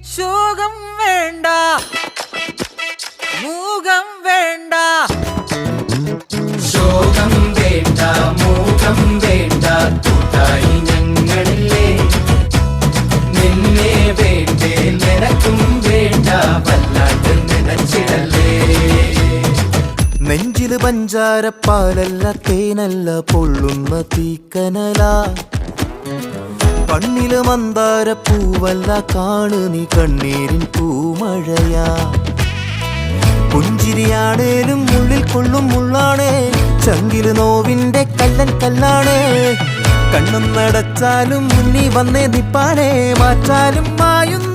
ശോകം വേണ്ട, മൂകം വേണ്ട. ശോകം വേണ്ട, മൂകം വേണ്ട, കൂട്ടായി ഞങ്ങളില്ലേ. നിന്നെ വേണ്ടേ, നിനക്കും വേണ്ട, വല്ലാണ്ട് നിനച്ചിടല്ലേ. നെഞ്ചില് പഞ്ചാരപ്പാലല്ല, തേനല്ല, പൊള്ളുന്ന തീക്കനല. കണ്ണില് മന്ദാരപ്പൂവല്ല, കാണു നീ കണ്ണീരിൻ പൂമഴയാ. പുഞ്ചിരിയാണേലും ഉള്ളിൽ കൊള്ളും മുള്ളാണേ, ചങ്കില് നോവിന്റെ കല്ലൻ കല്ലാണേ. കണ്ണും നടച്ചാലും മുന്നിൽ വന്നേ നിപ്പാണേ, മാറ്റാലും മായുന്ന